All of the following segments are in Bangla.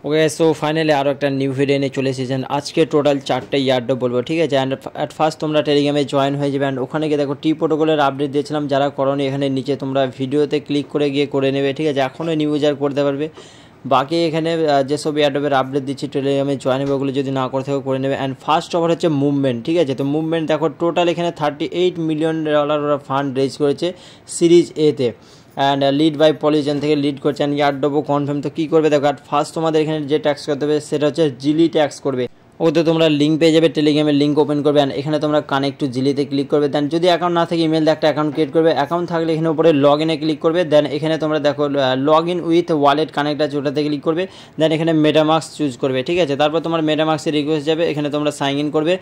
ওকে, সো ফাইনালি আরও একটা নিউ ভিডিও নিয়ে চলে এসেছেন। আজকে টোটাল 4টে ইয়ারড্রপ বলবো, ঠিক আছে। অ্যান্ড অ্যাট ফার্স্ট তোমরা টেলিগ্রামে জয়েন হয়ে যাবে। অ্যান্ড ওখানে গিয়ে দেখো টি প্রোটোকলের আপডেট দিয়েছিলাম, যারা করোনি এখানে নিচে তোমরা ভিডিওতে ক্লিক করে গিয়ে করে নেবে, ঠিক আছে। এখনও নিউ ইউজার করতে পারবে। বাকি এখানে যেসব ইয়ারড্রপের আপডেট দিচ্ছি টেলিগ্রামে জয়েন হবে, ওগুলো যদি না করে থাকো করে নেবে। অ্যান্ড ফার্স্ট ওভার হচ্ছে মুভমেন্ট, ঠিক আছে। তো মুভমেন্ট দেখো টোটাল এখানে $38 মিলিয়ন ওরা ফান্ড রেজ করেছে সিরিজ এতে। অ্যান্ড লিড বাই পলিজন থেকে লিড করছে। অ্যান্ড ইয়ারড্রপও কনফার্ম। তো কী করবে দেখো, ফার্স্ট তোমাদের এখানে যে ট্যাক্স করতে হবে সেটা হচ্ছে জিলি ট্যাক্স করবে। ওতে তোমরা লিঙ্ক পেয়ে যাবে, টেলিগ্রামের লিঙ্ক ওপেন করবে। অ্যান্ড এখানে তোমরা কানেক্ট টু জিলিতে ক্লিক করবে। দেন যদি অ্যাকাউন্ট না থাকে ইমেল দিয়ে একটা অ্যাকাউন্ট ক্রিয়েট করবে। অ্যাকাউন্ট থাকলে এখানে উপরে লগ ইনে ক্লিক করবে। দেন এখানে তোমরা দেখো log in with wallet connect আছে, ওটাতে ক্লিক করবে। দেন এখানে মেটামাস্ক চুজ করবে, ঠিক আছে। তারপর তোমার মেটামাস্কের রিকোয়েস্ট যাবে, এখানে তোমরা সাইন ইন করবে।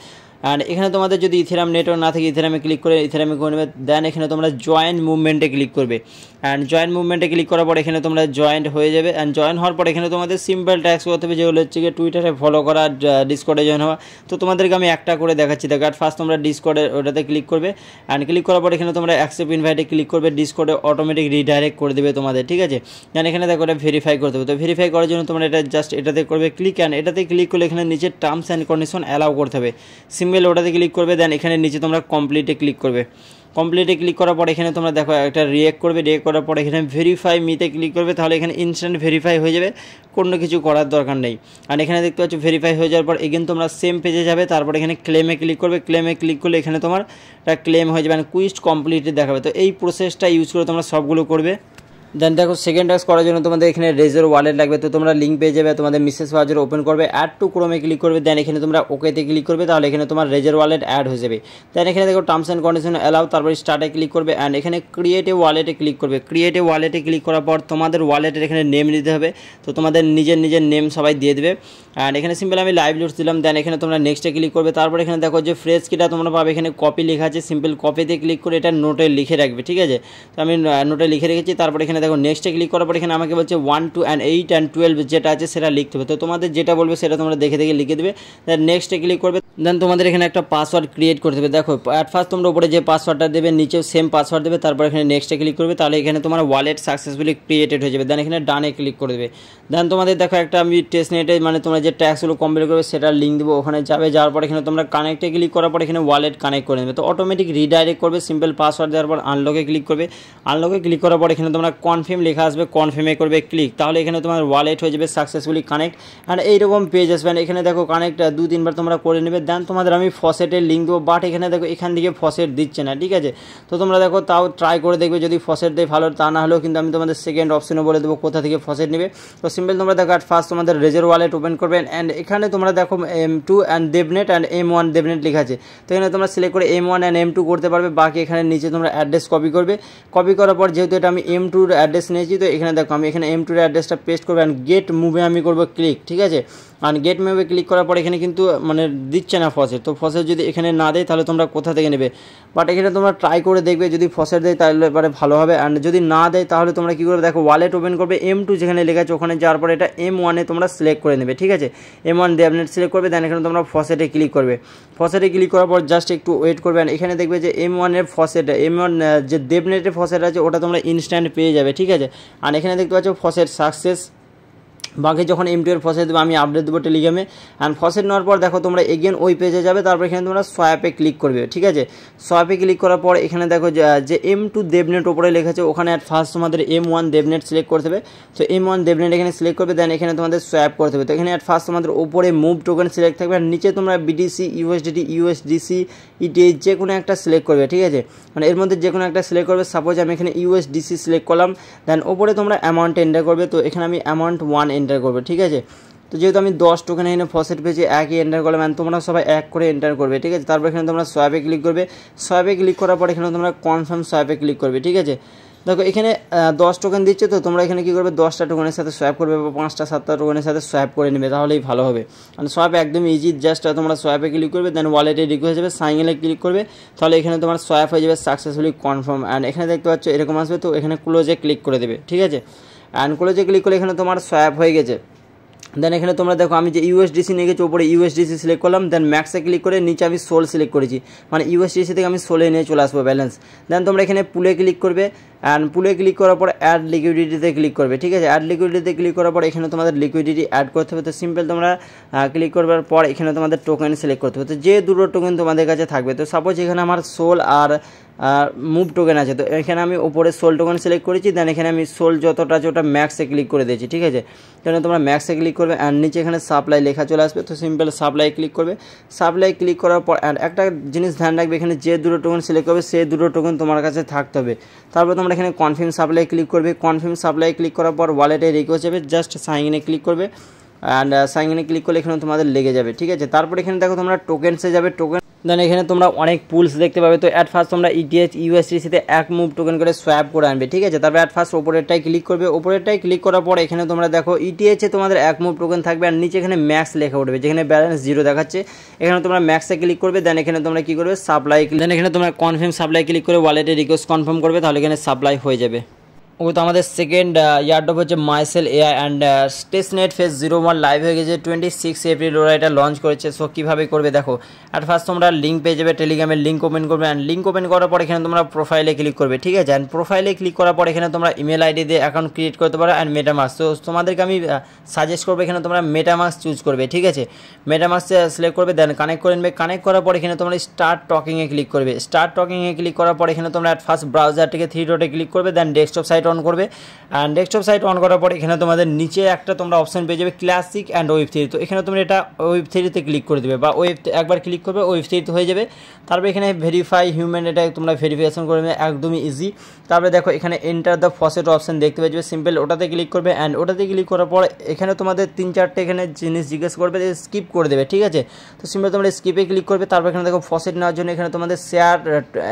অ্যান্ড এখানে তোমাদের যদি ইথেরাম নেটওয়ার্ক না থাকে ইথেরামে ক্লিক করে ইথেরামে করে নেবে। দেন এখানে তোমরা জয়েন মুভমেন্টে ক্লিক করবে। অ্যান্ড জয়েন মুভমেন্টে ক্লিক করার পর এখানে তোমরা জয়েন্ট হয়ে যাবে। অ্যান্ড জয়েন হওয়ার পর এখানে তোমাদের সিম্পল ট্যাক্স করতে হবে, যেগুলো হচ্ছে গিয়ে টুইটারে ফলো করা, ডিসকর্ডে জয়েন হওয়া। তো তোমাদেরকে আমি একটা করে দেখাচ্ছি। দেখো ফার্স্ট তোমরা ডিসকর্ডে ওটাতে ক্লিক করবে। অ্যান্ড ক্লিক করার পর এখানে তোমরা অ্যাকসেপ্ট ইনভাইটে ক্লিক করবে। ডিসকর্ডে অটোমেটিক রিডাইরেক্ট করে দেবে তোমাদের, ঠিক আছে। দেন এখানে দেখো এটা ভেরিফাই করতে হবে। তো ভেরিফাই করার জন্য তোমরা এটা জাস্ট এটাতে করবে ক্লিক। অ্যান্ড এটাতে ক্লিক করলে এখানে নিচে টার্মস অ্যান্ড কন্ডিশন অ্যালাউ করতে হবে, সিম্পল ওটাতে ক্লিক করবে। দেন এখানে নিচে তোমরা কমপ্লিটে ক্লিক করবে। কমপ্লিটে ক্লিক করার পর এখানে তোমরা দেখো একটা রিয়েক্ট করবে। রিয়েক্ট করার পর এখানে ভেরিফাই মিতে ক্লিক করবে, তাহলে এখানে ইনস্ট্যান্ট ভেরিফাই হয়ে যাবে, কোনো কিছু করার দরকার নেই। আর এখানে দেখতে পাচ্ছ ভেরিফাই হয়ে যাওয়ার পর এগেন তোমরা সেম পেজে যাবে। তারপর এখানে ক্লেমে ক্লিক করবে। ক্লেমে ক্লিক করলে এখানে তোমার একটা ক্লেম হয়ে যাবে, কুইস্ট কমপ্লিটে দেখাবে। তো এই প্রসেসটা ইউজ করে তোমরা সবগুলো করবে। দেন দেখো সেকেন্ড টাস্ক করার জন্য তোমাদের এখানে রেজর ওয়ালেট লাগবে। তো তোমরা লিঙ্ক পেয়ে যাবে, তোমাদের মিসেস ব্রাউজার ওপেন করবে, অ্যাড টু ক্রোমে ক্লিক করবে। দেন এখানে তোমরা ওকেতে ক্লিক করবে, তাহলে এখানে তোমার রেজর ওয়ালেট অ্যাড হয়ে যাবে। দেন এখানে দেখো টার্মস অ্যান্ড কন্ডিশন অ্যালাউ, তারপরে স্টার্টে ক্লিক করবে। অ্যান্ড এখানে ক্রিয়েট এ ওয়ালেটে ক্লিক করবে। ক্রিয়েট এ ওয়ালেটে ক্লিক করার পর তোমাদের ওয়ালেটের এখানে নেম দিতে হবে। তো তোমাদের নিজের নেম সবাই দিয়ে দেবে। অ্যান্ড এখানে সিম্পল আমি লাইভলিহুডস দিলাম। দেন এখানে তোমরা নেক্সটে ক্লিক করবে। তারপর এখানে দেখো যে ফ্রেজ কিটা তোমরা পাবে, এখানে কপি লেখা আছে, সিম্পল কপিতে ক্লিক করে এটা নোটে লিখে রাখবে, ঠিক আছে। তো আমি নোটে লিখে রেখেছি। তারপর এখানে দেখো নেক্সটে ক্লিক করার পর এখানে আমাকে বলছে 1, 2, 8 and 12 যেটা আছে সেটা লিখতে হবে। তো তোমাদের যেটা বলবে সেটা তোমরা দেখে লিখে দেবে। দেন নেক্সটে ক্লিক করবে। দেন তোমাদের এখানে একটা পাসওয়ার্ড ক্রিয়েট করতে হবে। দেখো অ্যাট ফার্স্ট তোমরা উপরে যে পাসওয়ার্ডটা দেবে নিচেও সেম পাসওয়ার্ড দেবে। তারপর এখানে নেক্সটে ক্লিক করবে, তাহলে এখানে তোমার ওয়ালেট সাকসেসফুলি ক্রিয়েটেড হয়ে যাবে। দেন এখানে ডানে ক্লিক করে দেবে। দেন তোমাদের দেখো একটা আমি টেস্ট নেটে মানে তোমরা যে ট্যাক্সগুলো কমপ্লিট করবে সেটার লিঙ্ক দেবো, ওখানে যাওয়ার পর এখানে তোমরা কানেক্টে ক্লিক করার পর এখানে ওয়ালেট কানেক্ট করে নেবে। তো অটোমেটিক রিডাইরেক্ট করবে। সিম্পল পাসওয়ার্ড দেওয়ার পর আনলকে ক্লিক করবে। আনলকে ক্লিক করার পর এখানে তোমরা কনফার্ম লেখা আসবে, কনফার্মে করবে ক্লিক, তাহলে এখানে তোমার ওয়ালেট হয়ে যাবে সাকসেসফুলি কানেক্ট। আর এইরকম পেজ আসবে। এখানে দেখো কানেক্ট 2-3 বার তোমরা করে নেবে। দেন তোমাদের আমি ফসেটের লিঙ্ক দেবো, বাট এখানে দেখো এখান থেকে ফসেট দিচ্ছে না, ঠিক আছে। তো তোমরা দেখো তাও ট্রাই করে দেখবে, যদি ফসেট দেয় ভালো, তা না হলেও কিন্তু আমি তোমাদের সেকেন্ড অপশনে বলে দেবো কোথা থেকে ফসেট নেবে। তো সিম্পল তোমরা দেখো অ্যাট ফার্স্ট তোমাদের রেজর ওয়ালেট ওপেন করবেন। অ্যান্ড এখানে তোমরা দেখো M2 অ্যান্ড দেবনেট অ্যান্ড M1 দেবনেট লেখা আছে। তো এখানে তোমরা সিলেক্ট করে M1 অ্যান্ড M2 করতে পারবে। বাকি এখানে নিচে তোমরা অ্যাড্রেস কপি করবে। কপি করার পর যেহেতু এটা আমি M2-র অ্যাড্রেস নিয়েছি, তো এখানে দেখো আমি এখানে M2-র অ্যাড্রেসটা পেস্ট করবো। অ্যান্ড গেট মুভে আমি করবো ক্লিক, ঠিক আছে। আর গেট মুভে ক্লিক করার পর এখানে কিন্তু মানে দিচ্ছে না ফসেট। তো ফসেট যদি এখানে না দেয় তাহলে তোমরা কোথা থেকে নেবে, বাট এখানে তোমরা ট্রাই করে দেখবে, যদি ফসেট দেয় তাহলে এবারে ভালো হবে। অ্যান্ড যদি না দেয় তাহলে তোমরা কী করবে দেখো ওয়ালেট ওপেন করবে, M2 যেখানে লেখা আছে ওখানে যাওয়ার পর এটা M1-এ তোমরা সিলেক্ট করে নেবে, ঠিক আছে। M1 দেবনেট সিলেক্ট করবে। দেন এখানে তোমরা ফসেটে ক্লিক করবে। ফসেটে ক্লিক করার পর জাস্ট একটু ওয়েট করবে। অ্যান্ড এখানে দেখবে যে M1-এর ফসেট, M1 যে দেবনেটের ফসেট আছে ওটা তোমরা ইনস্ট্যান্ট পেয়ে যাবে, ঠিক আছে। আর এখানে দেখতে পাচ্ছ ফসেট সাকসেস। বাকি যখন M2-এর ফসেট দেবো আমি আপডেট দেবো টেলিগ্রামে। অ্যান্ড ফসেট নেওয়ার পর দেখো তোমরা এগেন ওই পেজে যাবে। তারপর এখানে তোমরা সোয়াপে ক্লিক করবে, ঠিক আছে। সোয়াপে ক্লিক করার পর এখানে দেখো যে M2 দেবনেট ওপরে লেখা আছে, ওখানে অ্যাট ফার্স্ট তোমাদের M1 দেবনেট সিলেক্ট করতে হবে। তো M1 দেবনেট এখানে সিলেক্ট করবে। দেন এখানে তোমাদের সোয়াপ করতে হবে। তো এখানে অ্যাট ফার্স্ট তোমাদের ওপরে মুভ টোকেন সিলেক্ট থাকবে। আর নিচে তোমরা BTC, USDT, USDC, ETH যে কোনো একটা সিলেক্ট করবে, ঠিক আছে। মানে এর মধ্যে যে কোনো একটা সিলেক্ট করবে। সাপোজ আমি এখানে USDC সিলেক্ট করলাম। দেন ওপরে তোমরা অ্যামাউন্ট এন্টার করবে। তো এখানে আমি অ্যামাউন্ট 1 এন্টার করবে, ঠিক আছে। তো যেহেতু আমি 10 টোকেন এখানে ফসেট পেয়েছি, একই এন্টার করলাম। অ্যান্ড তোমরা সবাই এক করে এন্টার করবে, ঠিক আছে। তারপর এখানে তোমরা সোয়াপে ক্লিক করবে। সোয়াপে ক্লিক করার পর এখানে তোমরা কনফার্ম সোয়াপে ক্লিক করবে, ঠিক আছে। দেখো এখানে 10 টোকেন দিচ্ছে, তো তোমরা এখানে কী করবে 10টা টোকেনের সাথে সোয়াপ করবে বা 5টা 7টা টোকেনের সাথে সোয়াপ করে নেবে, তাহলেই ভালো হবে। মানে সোয়াপ একদম ইজি, জাস্ট তোমরা সোয়াপে ক্লিক করবে। দেন ওয়ালেটে রিকোয়েস্ট যাবে, সাইনে ক্লিক করবে, তাহলে এখানে তোমার সোয়াপ হয়ে যাবে সাকসেসফুলি কনফার্ম। অ্যান্ড এখানে দেখতে পাচ্ছ এরকম আসবে। তো এখানে ক্লোজে ক্লিক করে দেবে, ঠিক আছে। অ্যান্ড ক্লোজে ক্লিক করলে এখানে তোমার সোয়াপ হয়ে গেছে। দেন এখানে তোমরা দেখো আমি যে ইউএসডিসি নিয়ে গেছি, ওপরে ইউএসডিসি সিলেক্ট করলাম, দেন ম্যাক্সে ক্লিক করে নিচে আমি সোল সিলেক্ট করেছি, মানে ইউএসডিসি থেকে আমি সোলে নিয়ে চলে আসবো ব্যালেন্স। দেন তোমরা এখানে পুলে ক্লিক করবে, অ্যান্ড পুলে ক্লিক করার পর অ্যাড লিকুইডিটিতে ক্লিক করবে, ঠিক আছে। অ্যাড লিকুইডিটিতে ক্লিক করার পর এখানে তোমাদের লিকুইডিটি অ্যাড করতে হবে। তো সিম্পল তোমরা ক্লিক করবার পর এখানে তোমাদের টোকেন সিলেক্ট করতে হবে। তো যে দুটো টোকেন তোমাদের কাছে থাকবে, তো সাপোজ এখানে আমার সোল আর মুভ টোকেন আছে, তো এখানে আমি ওপরে সোল টোকেন সিলেক্ট করেছি, দেন এখানে আমি সোল যতটা আছে ওটা ম্যাক্সে ক্লিক করে দিয়েছি, ঠিক আছে। তাহলে তোমরা ম্যাক্সে ক্লিক করবে, অ্যান্ড নিচে এখানে সাপ্লাই লেখা চলে আসবে। তো সিম্পল সাপ্লাই ক্লিক করবে। সাপ্লাই ক্লিক করার পর অ্যান্ড একটা জিনিস ধ্যান রাখবে, এখানে যে দুটো টোকেন সিলেক্ট করবে সেই দুটো টোকেন তোমার কাছে থাকতে হবে। তারপর তোমরা এখানে কনফার্ম সাপ্লাই ক্লিক করবে। কনফার্ম সাপ্লাই ক্লিক করার পর ওয়ালেটে রিকোয়েস্ট যাবে, জাস্ট সাইন ইনে ক্লিক করবে, অ্যান্ড সাইন ইনে ক্লিক করলে এখানে তোমাদের লেগে যাবে, ঠিক আছে। তারপর এখানে দেখো তোমরা টোকেনসে যাবে, টোকেন দেন এখানে তোমরা অনেক পুলস দেখতে পাবে। তো অ্যাট ফার্স্ট তোমরা ইটিএইচ ইউএসডিসিতে এক মুভ টোকেন করে সোয়াপ করে আনবে, ঠিক আছে। তারপর অ্যাট ফার্স্ট ওপরেরটাই ক্লিক করবে। ওপরেরটাই ক্লিক করার পর এখানে তোমরা দেখো ইটিএইচে তোমাদের এক মুভ টোকেন থাকবে, আর নিচে এখানে ম্যাক্স লেখা উঠবে, যেখানে ব্যালেন্স 0 দেখাচ্ছে এখানে তোমরা ম্যাক্সে ক্লিক করবে। দেন এখানে তোমরা কী করবে, সাপ্লাই, দেন এখানে তোমরা কনফার্ম সাপ্লাই ক্লিক করে ওয়ালেটে রিকোয়েস্ট কনফার্ম করবে, তাহলে এখানে সাপ্লাই হয়ে যাবে। ও তো আমাদের সেকেন্ড ইয়ারড্রপ হচ্ছে micellar AI and testnet phase 01 live হয়ে গেছে 26 এপ্রিল ওরা এটা লঞ্চ করেছে। সো কীভাবে করবে দেখো, অ্যাট ফার্স্ট তোমরা লিঙ্ক পেয়ে যাবে, টেলিগ্রামের লিঙ্ক ওপেন করবে, অ্যান্ড লিঙ্ক ওপেন করার পর এখানে তোমরা প্রোফাইলে ক্লিক করবে, ঠিক আছে। অ্যান্ড প্রোফাইলে ক্লিক করার পর এখানে তোমরা ইমেল আইডি দিয়ে অ্যাকাউন্ট ক্রিয়েট করতে পারো অ্যান্ড মেটামাস্ক। তো তোমাদেরকে আমি সাজেস্ট করবো এখানে তোমরা মেটামাস্ক চুজ করবে, ঠিক আছে। মেটামাস্ক সিলেক্ট করবে, দেন কানেক্ট করে নেবে। কানেক্ট করার পর এখানে তোমরা স্টার্ট টকিংয়ে ক্লিক করবে। স্টার্ট টকিংয়ে ক্লিক করার পর এখানে তোমরা অ্যাট ফার্স্ট ব্রাউজারটিকে 3 ডটে ক্লিক করবে, দেন ডেস্কটপ সাইট অন করবে। অ্যান্ড ডেস্কটপ সাইট অন করার পর এখানে তোমাদের নিচে একটা তোমরা অপশন পেয়ে যাবে ক্লাসিক অ্যান্ড ওয়েব 3। তো এখানে তোমরা এটা ওয়েব 3তে ক্লিক করে দেবে, বা একবার ক্লিক করবে ওয়েব 3তে হয়ে যাবে। তারপর এখানে ভেরিফাই হিউম্যান, এটা তোমরা ভেরিফিকেশন করে নেবে, একদমই ইজি। তারপরে দেখো এখানে এন্টার দ্য ফসেট অপশন দেখতে পেয়ে যাবে, সিম্পল ওটাতে ক্লিক করবে। অ্যান্ড ওটাতে ক্লিক করার পর এখানে তোমাদের 3-4টে এখানে জিনিস জিজ্ঞেস করবে, স্কিপ করে দেবে, ঠিক আছে। তো সিম্পল তোমরা স্কিপে ক্লিক করবে। তারপর এখানে দেখো ফসেট নেওয়ার জন্য এখানে তোমাদের শেয়ার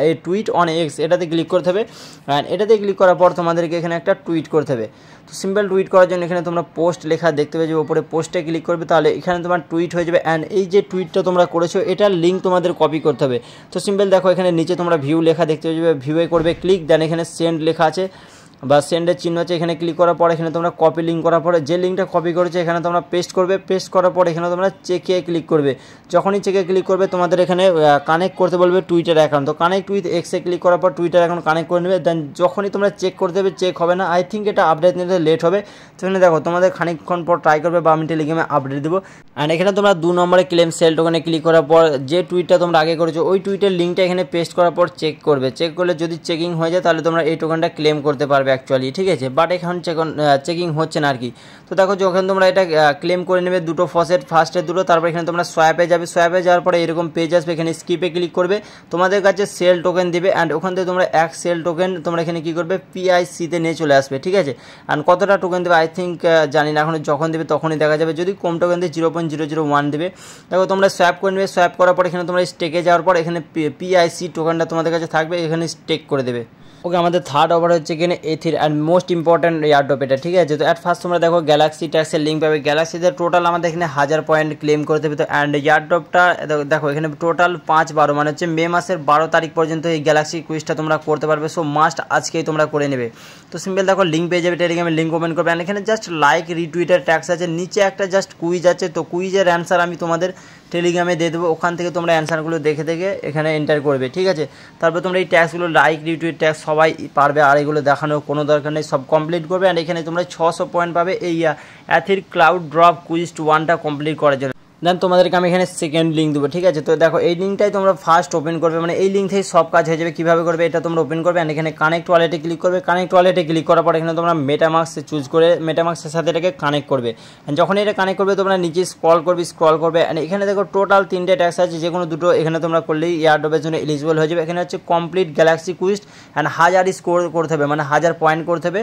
এই টুইট অন এক্স এটাতে ক্লিক করতে হবে। অ্যান্ড এটাতে ক্লিক করার পর তোমাদেরকে এখানে একটা টুইট করতে হবে। তো সিম্পল টুইট করার জন্য এখানে তোমরা পোস্ট লেখা দেখতে পেয়ে যাবে, ওপরে পোস্টে ক্লিক করবে, তাহলে এখানে তোমার টুইট হয়ে যাবে। অ্যান্ড এই যে টুইটটা তোমরা করেছো এটার লিঙ্ক তোমাদের কপি করতে হবে। তো সিম্পল দেখো এখানে নিচে তোমরা ভিউ লেখা দেখতে পেয়ে যাবে, ভিউয়ে করবে ক্লিক, দেন এখানে সেন্ড লেখা আছে বা সেন্ডের চিহ্ন আছে, এখানে ক্লিক করার পর এখানে তোমরা কপি লিঙ্ক করার পরে যে লিঙ্কটা কপি করেছে এখানে তোমরা পেস্ট করবে। পেস্ট করার পর এখানে তোমরা চেকে ক্লিক করবে। যখনই চেকে ক্লিক করবে তোমাদের এখানে কানেক্ট করতে বলবে টুইটার অ্যাকাউন্ট। তো কানেক্ট উইথ এক্সে ক্লিক করার পর টুইটার অ্যাকাউন্ট কানেক্ট করে নেবে। দেন যখনই তোমরা চেক করতে হবে, চেক হবে না, আই থিঙ্ক এটা আপডেট নিতে লেট হবে। তো এখানে দেখো তোমাদের খানিকক্ষণ পর ট্রাই করবে বা আমি টেলিগ্রামে আপডেট দেবো। অ্যান্ড এখানে তোমরা 2 নম্বরে ক্লেম সেল টোকেনে ক্লিক করার পর যে টুইটটা তোমরা আগে করেছো ওই টুইটের লিঙ্কটা এখানে পেস্ট করার পর চেক করবে। চেক করলে যদি চেকিং হয়ে যায় তাহলে তোমরা এই টোকেনটা ক্লেম করতে পারবে অ্যাকচুয়ালি, ঠিক আছে। বাট এখন চেকিং হচ্ছে না আর কি। তো দেখো যখন তোমরা এটা ক্লেম করে নেবে, দুটো ফসেট, ফার্স্টের দুটো, তারপর এখানে তোমরা সোয়াপে যাবে। সোয়াপে যাওয়ার পরে এরকম পেজ আসবে, এখানে স্কিপে ক্লিক করবে, তোমাদের কাছে সেল টোকেন দিবে। অ্যান্ড ওখান থেকে তোমরা এক সেল টোকেন তোমরা এখানে কী করবে, পিআইসিতে নিয়ে চলে আসবে, ঠিক আছে। অ্যান্ড কতটা টোকেন দেবে আই থিঙ্ক জানি না, এখন যখন দেবে তখনই দেখা যাবে। যদি কম টোকেন দিয়ে 0.001 দেবে। দেখো তোমরা সোয়াপ করে নেবে। সোয়াপ করার পর এখানে তোমরা স্টেকে যাওয়ার পর এখানে পিআইসি টোকেনটা তোমাদের কাছে থাকবে, এখানে স্টেক করে দেবে। ওকে, আমাদের থার্ড ওভার হচ্ছে এখানে এথির অ্যান্ড মোস্ট ইম্পর্ট্যান্ট ইয়ারড্রপ এটা, ঠিক আছে। তো অ্যাট ফার্স্ট তোমরা দেখো গ্যালাক্সি ট্যাক্সের লিঙ্ক পাবে। গ্যালাক্সিতে টোটাল আমাদের এখানে 1000 পয়েন্ট ক্লেম করতে হবে। তো অ্যান্ড ইয়ারড্রপটা দেখো এখানে টোটাল 5-12 মানে হচ্ছে মে মাসের 12 তারিখ পর্যন্ত এই গ্যালাক্সি কুইজটা তোমরা করতে পারবে। সো মাস্ট আজকেই তোমরা করে নেবে। তো সিম্পল দেখো লিঙ্ক পেয়ে যাবে, টেলিগ্রামের লিঙ্ক ওপেন করবে। অ্যান্ড এখানে জাস্ট লাইক রিটুইটার ট্যাক্স আছে, নিচে একটা জাস্ট কুইজ আছে। তো কুইজের অ্যান্সার আমি তোমাদের টেলিগ্রামে দিয়ে দেবো, ওখান থেকে তোমরা অ্যান্সারগুলো দেখে দেখে এখানে এন্টার করবে, ঠিক আছে। তারপর তোমরা এই ট্যাক্সগুলো লাইক রিটুইট ট্যাক্স সবাই পারবে, আর এগুলো দেখানোর কোনো দরকার নেই, সব কমপ্লিট করবে। অ্যান্ড এখানে তোমরা 600 পয়েন্ট পাবে এই অ্যাথির ক্লাউড ড্রপ কুইজ 1টা কমপ্লিট করার জন্য। দেন তোমাদেরকে আমি এখানে সেকেন্ড লিঙ্ক দেবো, ঠিক আছে। তো দেখো এই লিঙ্কটাই তোমরা ফার্স্ট ওপেন করবে, মানে এই লিঙ্ক থেকে সব কাজ হয়ে যাবে। কীভাবে করবে এটা তোমরা ওপেন করবে। অ্যান্ড এখানে কানেক্ট ওয়ালেটে ক্লিক করবে। কানেক্ট ওয়ালেটে ক্লিক করার পর এখানে তোমরা মেটামাস্ক চুজ করে মেটামাস্কের সাথে এটাকে কানেক্ট করবে। যখন এটা কানেক্ট করবে তোমরা নিচে স্ক্রল করবে। অ্যান্ড এখানে দেখো টোটাল 3টে ট্যাক্স আছে, যে কোনো দুটো এখানে তোমরা করলেই ইয়ারড্রপের জন্য এলিজিবল হয়ে যাবে। এখানে হচ্ছে complete Galaxy quiz and 1000 score করতে হবে, মানে 1000 পয়েন্ট করতে হবে।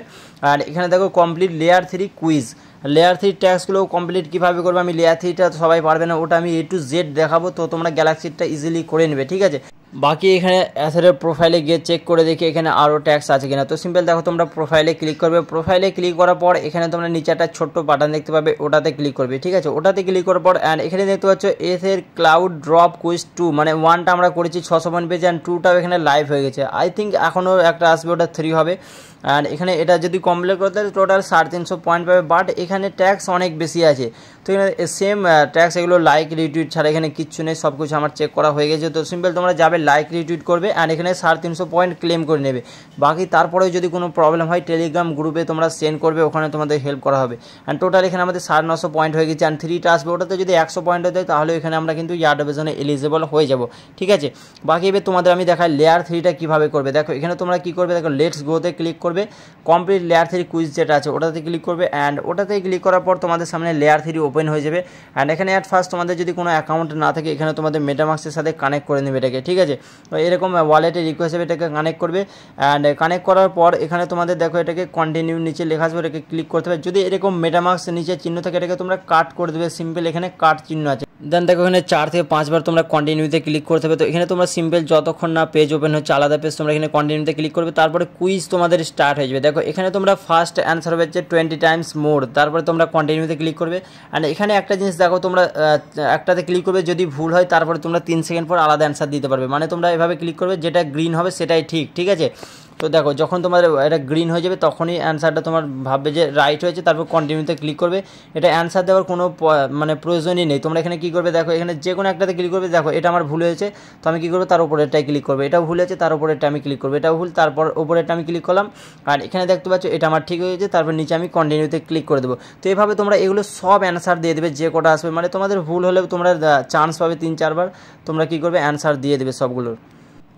আর এখানে দেখো কমপ্লিট লেয়ার 3 কুইজ। লেয়ার 3 ট্যাক্সগুলো কমপ্লিট কীভাবে করবে, আমি লেয়ার 3টা সবাই পারবে না, ওটা আমি A to Z দেখাবো। তো তোমরা গ্যালাক্সিটা ইজিলি করে নেবে, ঠিক আছে। বাকি এখানে অ্যাসেটের প্রোফাইলে গিয়ে চেক করে দেখি এখানে আরও ট্যাক্স আছে কিনা। তো সিম্পল দেখো তোমরা প্রোফাইলে ক্লিক করবে, প্রোফাইলে ক্লিক করার পর এখানে তোমরা নিচে একটা ছোট্ট বাটন দেখতে পাবে, ওটাতে ক্লিক করবে, ঠিক আছে। ওটাতে ক্লিক করার পর অ্যান্ড এখানে দেখতে পাচ্ছ এর ক্লাউড ড্রপ কুইজ 2, মানে 1টা আমরা করেছি 600 পয়েন্ট পেয়েছি অ্যান্ড 2টাও এখানে লাইভ হয়ে গেছে। আই থিঙ্ক এখনও একটা আসবে, ওটা 3 হবে। অ্যান্ড এখানে এটা যদি কমপ্লিট করতে হয় টোটাল 350 পয়েন্ট পাবে, বাট এখানে ট্যাক্স অনেক বেশি আছে। তো এখানে সেম ট্যাক্স, এগুলো লাইক রিটুইট ছাড়া এখানে কিচ্ছু নেই, সব কিছু আমার চেক করা হয়ে গেছে। তো সিম্পল তোমরা যাবে লাইক রিটুইট করবে অ্যান্ড এখানে 350 পয়েন্ট ক্লেম করে নেবে। বাকি তারপরেও যদি কোনো প্রবলেম হয় টেলিগ্রাম গ্রুপে তোমরা সেন্ড করবে, ওখানে তোমাদের হেল্প করা হবে। অ্যান্ড টোটাল এখানে আমাদের 950 পয়েন্ট হয়ে গেছে অ্যান্ড 3টা আসবে, ওটাতে যদি 100 পয়েন্ট হয়ে যায় তাহলে এখানে আমরা কিন্তু ইয়ারডো জন্য এলিজিবল হয়ে যাব, ঠিক আছে। বাকি এবার তোমাদের আমি দেখাই লেয়ার 3টা কীভাবে করবে। দেখো এখানে তোমরা কী করবে, দেখো লেটস গোতে ক্লিক করবে, কমপ্লিট লেয়ার 3 কুইজ যেটা আছে ওটাতে ক্লিক করবে অ্যান্ড ওটাতে ক্লিক করার পর তোমাদের সামনে লেয়ার 3 ওপেন হয়ে যাবে। অ্যান্ড এখানে অ্যাট ফার্স্ট তোমাদের যদি কোনো অ্যাকাউন্ট না থাকে এখানে তোমাদের মেটামাক্সের সাথে কানেক্ট করে নেবে এটাকে, ঠিক আছে। তো এরকম ওয়ালেটে রিকোয়েস্ট হবে, এটাকে কানেক্ট করবে অ্যান্ড কানেক্ট করার পর এখানে তোমাদের দেখো এটাকে কন্টিনিউ নিচে লেখা আসবে, এটাকে ক্লিক করতে হবে। যদি এরকম মেটামাক্স নিচে চিহ্ন থাকে এটাকে তোমরা কাট করে দেবে, সিম্পল এখানে কাট চিহ্ন আছে। দেন দেখো এখানে 4 থেকে 5 বার তোমরা কন্টিনিউতে ক্লিক করতে হবে। তো এখানে তোমরা সিম্পল যতক্ষণ না পেজ ওপেন হচ্ছে আলাদা পেজ তোমরা এখানে কন্টিনিউতে ক্লিক করবে, তারপরে কুইজ তোমাদের স্টার্ট হয়ে যাবে। দেখো এখানে তোমরা ফার্স্ট অ্যান্সার হচ্ছে 20 টাইমস মোর, তারপরে তোমরা কন্টিনিউতে ক্লিক করবে অ্যান্ড এখানে একটা জিনিস দেখো তোমরা একটাতে ক্লিক করবে, যদি ভুল হয় তারপরে তোমরা 3 সেকেন্ড পর আলাদা অ্যান্সার দিতে পারবে, মানে তোমরা এভাবে ক্লিক করবে যেটা গ্রিন হবে সেটাই ঠিক, ঠিক আছে। তো দেখো যখন তোমার এটা গ্রিন হয়ে যাবে তখনই অ্যান্সারটা তোমার ভাববে যে রাইট হয়েছে, তারপর কন্টিনিউতে ক্লিক করবে। এটা অ্যান্সার দেওয়ার কোনো মানে প্রয়োজনই নেই। তোমরা এখানে কী করবে, দেখো এখানে যে কোনো একটাতে ক্লিক করবে, দেখো এটা আমার ভুল হয়েছে তো আমি কী করবো, তার উপরেরটাই ক্লিক করবে, এটাও ভুল হয়েছে তার উপরেরটা আমি ক্লিক করবো, এটাও ভুল তারপর উপরেরটা আমি ক্লিক করলাম। আর এখানে দেখতে পাচ্ছ এটা আমার ঠিক হয়েছে, তারপর নিচে আমি কন্টিনিউতে ক্লিক করে দেবো। তো এভাবে তোমরা এগুলো সব অ্যান্সার দিয়ে দেবে, যে কটা আসবে, মানে তোমাদের ভুল হলেও তোমরা চান্স পাবে 3-4 বার, তোমরা কী করবে অ্যান্সার দিয়ে দেবে সবগুলোর।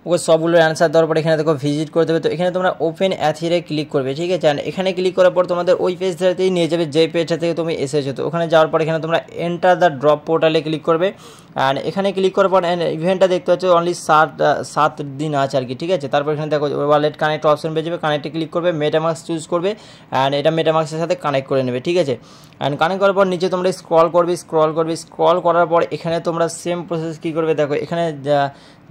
ওকে সবগুলোর অ্যান্সার দেওয়ার পর এখানে দেখো ভিজিট করতে হবে। তো এখানে তোমরা ওপেন অ্যাথিরে ক্লিক করবে, ঠিক আছে। অ্যান্ড এখানে ক্লিক করার পর তোমাদের ওই পেজটাতেই নিয়ে যাবে যে পেজটা থেকে তুমি এসেছো। তো ওখানে যাওয়ার পর এখানে তোমরা এন্টার দ্য ড্রপ পোর্টালে ক্লিক করবে অ্যান্ড এখানে ক্লিক করার পর ইভেন্টটা দেখতে পাচ্ছ অনলি 7 দিন আছে আর কি, ঠিক আছে। তারপর এখানে দেখো ওয়ালেট কানেক্ট অপশন পেয়ে যাবে, কানেক্টে ক্লিক করবে, মেটামাক্স চুজ করবে অ্যান্ড এটা মেটামাক্সের সাথে কানেক্ট করে নেবে, ঠিক আছে। অ্যান্ড কানেক্ট করার পর নিচে তোমরা স্ক্রল করার পর এখানে তোমরা সেম প্রসেস কী করবে, দেখো এখানে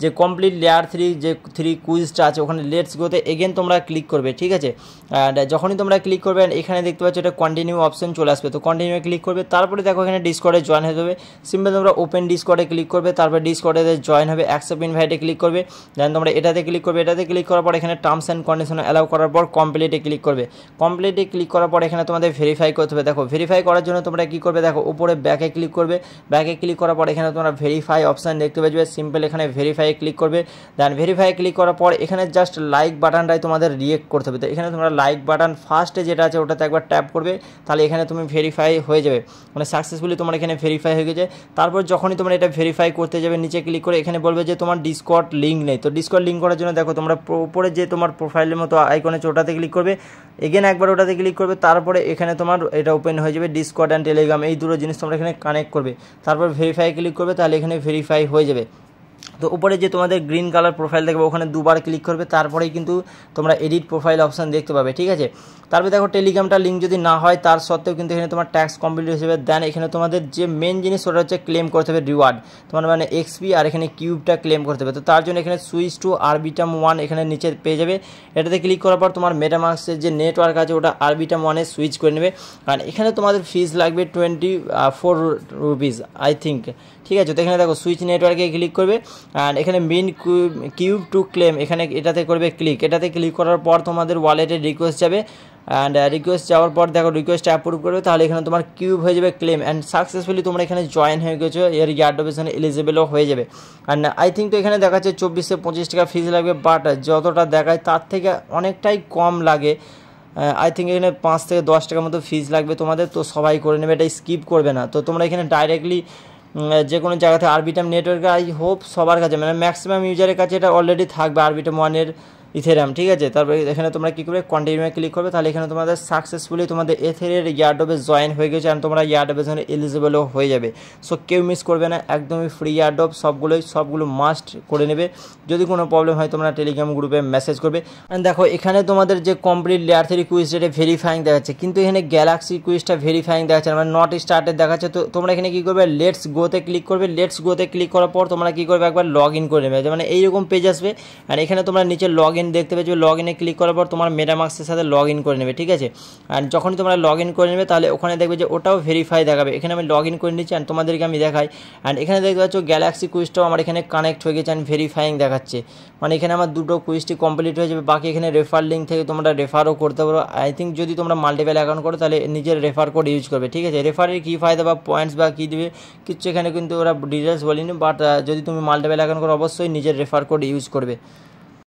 যে কমপ্লিট লেয়ার 3 যে 3 কুইজটা আছে ওখানে লেটস গোতে এগেন তোমরা ক্লিক করবে, ঠিক আছে। অ্যান্ড যখনই তোমরা ক্লিক করবে এখানে দেখতে পাচ্ছ এটা কন্টিনিউ অপশন চলে আসবে, তো কন্টিনিউ ক্লিক করবে। তারপরে দেখো এখানে ডিসকর্ডে জয়েন হয়ে যাবে, সিম্পল তোমরা ওপেন ডিসকর্ডে ক্লিক করবে, তারপর ডিসকর্ডে জয়েন হবে, অ্যাকসেপ্ট ইনভাইটে ক্লিক করবে, দেন তোমরা এটাতে ক্লিক করবে, এটাতে ক্লিক করার পর এখানে টার্মস অ্যান্ড কন্ডিশন অ্যালাউ করার পর কমপ্লিটে ক্লিক করবে, কমপ্লিটে ক্লিক করার পর এখানে তোমাদের ভেরিফাই করতে হবে। দেখো ভেরিফাই করার জন্য তোমরা কী করবে, দেখো উপরে ব্যাকে ক্লিক করবে, ব্যাকে ক্লিক করার পর এখানে তোমরা ভেরিফাই অপশান দেখতে পাবে, সিম্পল এখানে ভেরিফাই ক্লিক করবে। দেন ভেরিফাই ক্লিক করার পর এখানে জাস্ট লাইক বাটনটাই তোমাদের রিয়েক্ট করতে হবে। তো এখানে তোমরা লাইক বাটন ফার্স্টে যেটা আছে ওটাতে একবার ট্যাপ করবে, তাহলে এখানে তুমি ভেরিফাই হয়ে যাবে, মানে সাকসেসফুলি তোমার এখানে ভেরিফাই হয়ে গেছে। তারপর যখনই তোমরা এটা ভেরিফাই করতে যাবে নিচে ক্লিক করে এখানে বলবে যে তোমার ডিসকর্ড লিঙ্ক নেই। তো ডিসকর্ড লিঙ্ক করার জন্য দেখো তোমরা উপরে যে তোমার প্রোফাইলের মতো আইকন আছে ওটাতে ক্লিক করবে, এগেন একবার ওটাতে ক্লিক করবে, তারপরে এখানে তোমার এটা ওপেন হয়ে যাবে ডিসকর্ড অ্যান্ড টেলিগ্রাম, এই দুটো জিনিস তোমরা এখানে কানেক্ট করবে, তারপর ভেরিফাই ক্লিক করবে, তাহলে এখানে ভেরিফাই হয়ে যাবে। তো উপরে যে তোমাদের গ্রিন কালার প্রোফাইল দেখবে ওখানে দুবার ক্লিক করবে, তারপরেই কিন্তু তোমরা এডিট প্রোফাইল অপশান দেখতে পাবে, ঠিক আছে। তারপরে দেখো টেলিগ্রামটা লিঙ্ক যদি না হয় তার সত্ত্বেও কিন্তু এখানে তোমার ট্যাক্স কমপ্লিট হিসেবে দেন এখানে তোমাদের যে মেন জিনিস ওটা হচ্ছে ক্লেম করতে হবে রিওয়ার্ড, তোমার মানে এক্সপি আর এখানে কিউবটা ক্লেম করতে হবে। তো তার জন্য এখানে সুইচ টু আরবিটাম 1 এখানে নিচে পেয়ে যাবে, এটাতে ক্লিক করার পর তোমার মেটামাক্সের যে নেটওয়ার্ক আছে ওটা আরবিটাম 1-এ সুইচ করে নেবে, কারণ এখানে তোমাদের ফিস লাগবে 24 রুপিস আই থিঙ্ক, ঠিক আছে। তো এখানে দেখো সুইচ নেটওয়ার্কে ক্লিক করবে অ্যান্ড এখানে মেন কিউব টু ক্লেম এখানে এটাতে করবে ক্লিক, এটাতে ক্লিক করার পর তোমাদের ওয়ালেটে রিকোয়েস্ট যাবে অ্যান্ড রিকোয়েস্ট যাওয়ার পর দেখো রিকোয়েস্ট অ্যাপ্রুভ করবে, তাহলে এখানে তোমার কিউব হয়ে যাবে ক্লেম অ্যান্ড সাকসেসফুলি তোমরা এখানে জয়েন হয়ে গেছো, এর ইয়ারডোবেশনে এলিজিবলও হয়ে যাবে। অ্যান্ড আই থিঙ্ক তো এখানে দেখাচ্ছে 24 থেকে 25 টাকা ফিস লাগবে, বাট যতটা দেখায় তার থেকে অনেকটাই কম লাগে। আই থিঙ্ক এখানে 5 থেকে 10 টাকার মতো ফিস লাগবে তোমাদের, তো সবাই করে নেবে, এটা স্কিপ করবে না। তো তোমরা এখানে ডাইরেক্টলি যে কোনো জায়গাতে আরবিটাম নেটওয়ার্কে আই হোপ সবার কাছে মানে ম্যাক্সিমাম ইউজারের কাছে এটা অলরেডি থাকবে আরবিটাম 1-এর ইথেরিয়াম, ঠিক আছে। তারপরে এখানে তোমরা কী করবে, কন্টিনিউয়ে ক্লিক করবে, তাহলে এখানে তোমাদের সাকসেসফুলি তোমাদের এথেরিয়ার ইয়ারড্রপে জয়েন হয়ে গেছে অ্যান্ড তোমরা ইয়ারড্রপের জন্য এলিজিবলও হয়ে যাবে। সো কেউ মিস করবে না, একদমই ফ্রি ইয়ারড্রপ, সবগুলো মাস্ট করে নেবে। যদি কোনো প্রবলেম হয় তোমরা টেলিগ্রাম গ্রুপে মেসেজ করবে। অ্যান্ড দেখো এখানে তোমাদের যে কমপ্লিট লেয়ার 3 কুইজ এটা ভেরিফাইং দেখাচ্ছে, কিন্তু এখানে গ্যালাক্সি কুইজটা ভেরিফাইং দেখাচ্ছে না, মানে নট স্টার্টেড দেখাচ্ছে। তো তোমরা এখানে কী করবে, লেটস গোতে ক্লিক করবে। লেটস গোতে ক্লিক করার পর তোমরা কী করবে, একবার লগ ইন করে নেবে, মানে এইরকম পেজ আসবে। আর এখানে তোমরা নিচে লগ ইন দেখতে পেয়েছো, লগ ইনে ক্লিক করার পর তোমার মেটামাক্সের সাথে লগ ইন করে নেবে, ঠিক আছে। অ্যান্ড যখনই তোমরা লগ ইন করে নেবে তাহলে ওখানে দেখবে যে ওটাও ভেরিফাই দেখাবে। এখানে আমি লগ ইন করে নিচ্ছি অ্যান্ড তোমাদেরকে আমি দেখাই। অ্যান্ড এখানে দেখতে পাচ্ছ গ্যালাক্সি কুইজটাও আমার এখানে কানেক্ট হয়ে গেছে অ্যান্ড ভেরিফাইং দেখাচ্ছে, মানে এখানে আমার দুটো কুইজটি কমপ্লিট হয়ে যাবে। বাকি এখানে রেফার লিঙ্ক থেকে তোমরা রেফারও করতে পারো। আই থিঙ্ক যদি তোমরা মাল্টিপল অ্যাকাউন্ট করো তাহলে নিজের রেফার কোড ইউজ করবে, ঠিক আছে। রেফারের কী ফায়দা বা পয়েন্টস বা কী দেবে কিচ্ছু এখানে কিন্তু ওরা ডিটেলস বলিনি, বাট যদি তুমি মাল্টিপল অ্যাকাউন্ট করো অবশ্যই নিজের রেফার কোড ইউজ করবে।